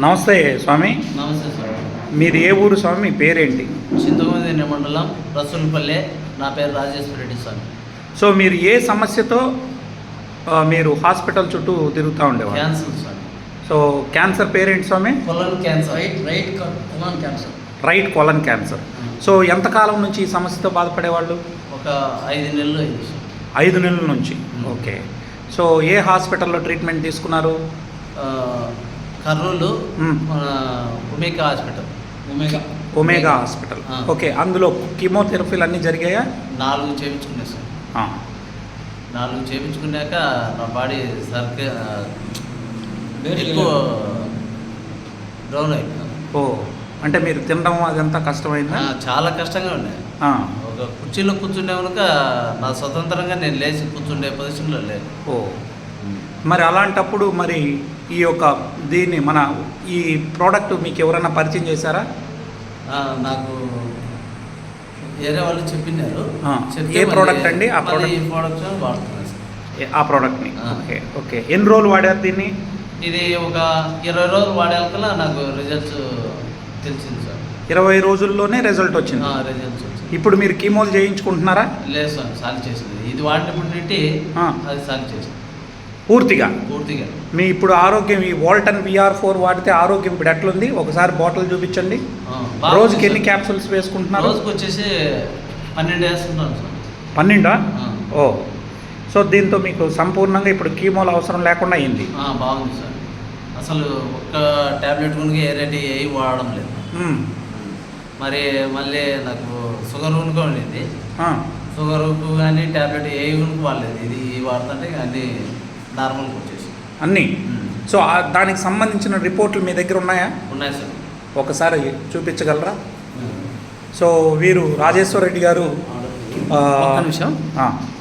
నమస్తే స్వామి. నమస్తే సార్. మీరు ఏ ఊరు స్వామి? మీ పేరేంటి? చింతమనేని మండలం రసూల్పల్లె. నా పేరు రాజేశ్వర రెడ్డి స్వామి. సో మీరు ఏ సమస్యతో మీరు హాస్పిటల్ చుట్టూ తిరుగుతూ ఉండేవారు? క్యాన్సర్ స్వామి. సో క్యాన్సర్ పేరేంటి స్వామి? Colon cancer. Right colon cancer. Right colon cancer. So ఎంతకాలం నుంచి ఈ సమస్యతో బాధపడేవాళ్ళు? ఒక 5 నెలలు అయింది సార్. 5 నెలల నుంచి. ఓకే. సో ఏ హాస్పిటల్లో ట్రీట్మెంట్ తీసుకున్నారు? Kurnool omega hospital. Omega hospital. Okay. అందులో కీమోథెరపీలు అన్నీ జరిగాయా? 4 చేయించుకున్నాయి సార్. 4 చేయించుకున్నాక నా బాడీ ఎక్కువ డౌన్ అయిపోయింది. ఓ, అంటే మీరు తినడం అదంతా కష్టమైందా? చాలా కష్టంగా ఉన్నాయి. ఒక కుర్చీలో కూర్చుండే కనుక నా స్వతంత్రంగా నేను లేచి కూర్చుండే పొజిషన్లో లేదు. ఓ, మరి అలాంటప్పుడు మరి ఈ యొక్క ఈ ప్రోడక్ట్ మీకు ఎవరైనా పరిచయం చేశారా? నాకు వేరే వాళ్ళు చెప్పినారు. ఏ ప్రోడక్ట్ అండి? ఆ ప్రోడక్ట్ వాడుతున్నాను సార్. ఆ ప్రోడక్ట్ని. ఓకే. ఓకే. ఎన్ని రోజులు వాడారు దీన్ని? ఇది ఒక 20 రోజులు వాడాకల్లా నాకు రిజల్ట్స్ తెలిసింది సార్. 20 రోజుల్లోనే రిజల్ట్ వచ్చింది? రిజల్ట్స్ వచ్చింది. ఇప్పుడు మీరు కీమోలు చేయించుకుంటున్నారా? లేదు సార్, సాల్వ్ చేసింది. ఇది వాడినప్పుడు నుండి అది సాల్వ్ చేసింది పూర్తిగా. మీ ఇప్పుడు ఆరోగ్యం ఈ వాల్టన్ VR4 వాడితే ఆరోగ్యం ఇప్పుడు ఎట్లుంది? ఒకసారి బాటిల్ చూపించండి. రోజుకి ఎన్ని క్యాప్సూల్స్ వేసుకుంటున్నారు? రోజుకి వచ్చేసి 12 వేసుకుంటాను సార్. 12? ఓ, సో దీంతో మీకు సంపూర్ణంగా ఇప్పుడు కీమోలు అవసరం లేకుండా అయింది. బాగుంది సార్. అసలు ఒక్క ట్యాబ్లెట్ కనుక ఏం వాడడం లేదు. మరి మళ్ళీ నాకు షుగర్ కనుక ఉండేది. షుగర్కు కానీ ట్యాబ్లెట్ ఏ కనుక వాడలేదు. ఇది వాడుతుంటే అన్నీ నార్మల్గా వచ్చేసి అన్నీ. సో దానికి సంబంధించిన రిపోర్ట్లు మీ దగ్గర ఉన్నాయా? ఉన్నాయి సార్. ఒకసారి చూపించగలరా? సో వీరు రాజేశ్వర రెడ్డి గారు. నిమిషం.